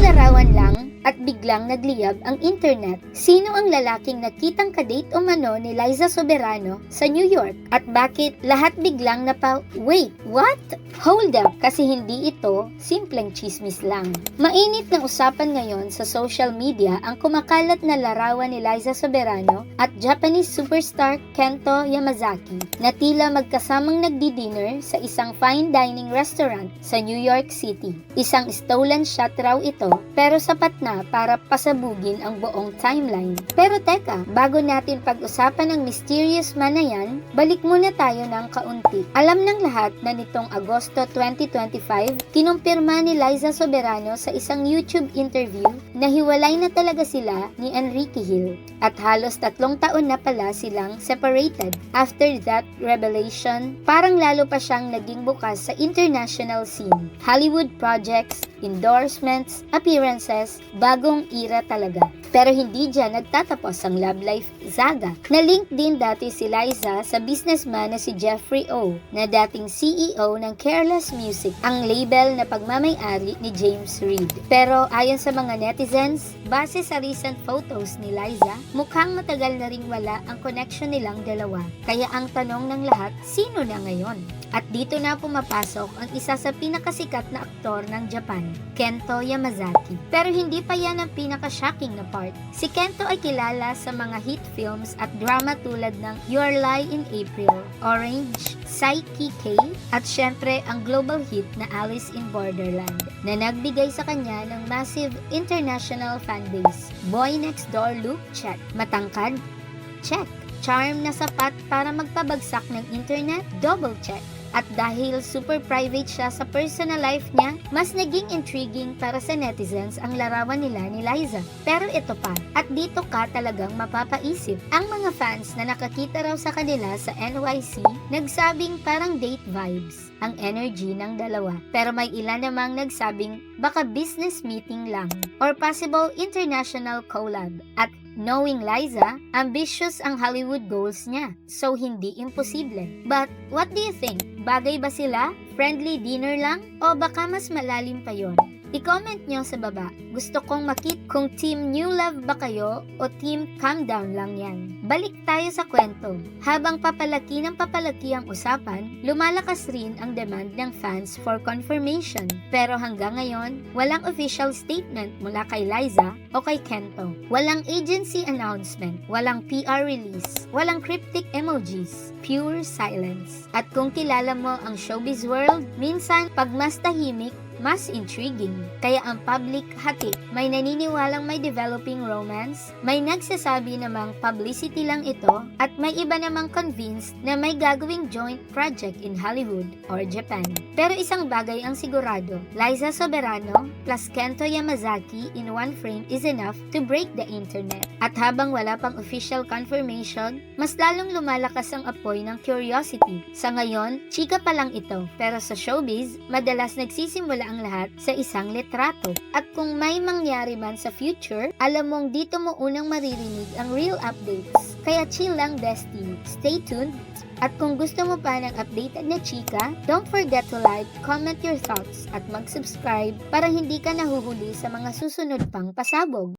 larawan lang at biglang nagliyab ang internet. Sino ang lalaking nakitang kadate umano ni Liza Soberano sa New York? At bakit lahat biglang wait, what? Hold up, kasi hindi ito simpleng chismis lang. Mainit na usapan ngayon sa social media ang kumakalat na larawan ni Liza Soberano at Japanese superstar Kento Yamazaki na tila magkasamang nagdi-dinner sa isang fine dining restaurant sa New York City. Isang stolen shot raw ito, pero sapat na para pasabugin ang buong timeline. Pero teka, bago natin pag-usapan ang mysterious man na yan, balik muna tayo ng kaunti. Alam ng lahat na nitong Agosto 2025, kinumpirma ni Liza Soberano sa isang YouTube interview na hiwalay na talaga sila ni Enrique Hill. At halos 3 taon na pala silang separated. After that revelation, parang lalo pa siyang naging bukas sa international scene. Hollywood projects, endorsements, appearances, bagong era talaga. Pero hindi dyan nagtatapos ang love life saga. Na-link din dati si Liza sa businessman na si Jeffrey O, na dating CEO ng Careless Music, ang label na pagmamay-ari ni James Reid. Pero ayon sa mga netizens, base sa recent photos ni Liza, mukhang matagal na ring wala ang connection nilang dalawa. Kaya ang tanong ng lahat, sino na ngayon? At dito na pumapasok ang isa sa pinakasikat na aktor ng Japan, Kento Yamazaki. Pero hindi pa yan ang pinaka-shocking na part. Si Kento ay kilala sa mga hit films at drama tulad ng Your Lie in April, Orange, Psyche K, at syempre ang global hit na Alice in Borderland, na nagbigay sa kanya ng massive international fanbase. Boy Next Door look? Check. Matangkad? Check. Charm na sapat para magpabagsak ng internet? Double check. At dahil super private siya sa personal life niya, mas naging intriguing para sa netizens ang larawan nila ni Liza. Pero ito pa, at dito ka talagang mapapaisip. Ang mga fans na nakakita raw sa kanila sa NYC, nagsabing parang date vibes ang energy ng dalawa. Pero may ilan namang nagsabing baka business meeting lang or possible international collab. At knowing Liza, ambitious ang Hollywood goals niya, so hindi imposible. But what do you think? Bagay ba sila? Friendly dinner lang? O baka mas malalim pa yon? I-comment nyo sa baba. Gusto kong makita kung team new love ba kayo o team calm down lang yan. Balik tayo sa kwento. Habang papalaki ng papalaki ang usapan, lumalakas rin ang demand ng fans for confirmation. Pero hanggang ngayon, walang official statement mula kay Liza o kay Kento. Walang agency announcement, walang PR release, walang cryptic emojis, pure silence. At kung kilala mo ang showbiz world, minsan pag mas tahimik, mas intriguing. Kaya ang public hati, may naniniwalang may developing romance, may nagsasabi namang publicity lang ito, at may iba namang convinced na may gagawing joint project in Hollywood or Japan. Pero isang bagay ang sigurado, Liza Soberano plus Kento Yamazaki in one frame is enough to break the internet. At habang wala pang official confirmation, mas lalong lumalakas ang apoy ng curiosity. Sa ngayon, chika pa lang ito, pero sa showbiz, madalas nagsisimula ang lahat sa isang litrato. At kung may mangyari man sa future, alam mong dito mo unang maririnig ang real updates. Kaya chill lang, bestie. Stay tuned. At kung gusto mo pa ng updated na chika, don't forget to like, comment your thoughts, at mag-subscribe para hindi ka nahuhuli sa mga susunod pang pasabog.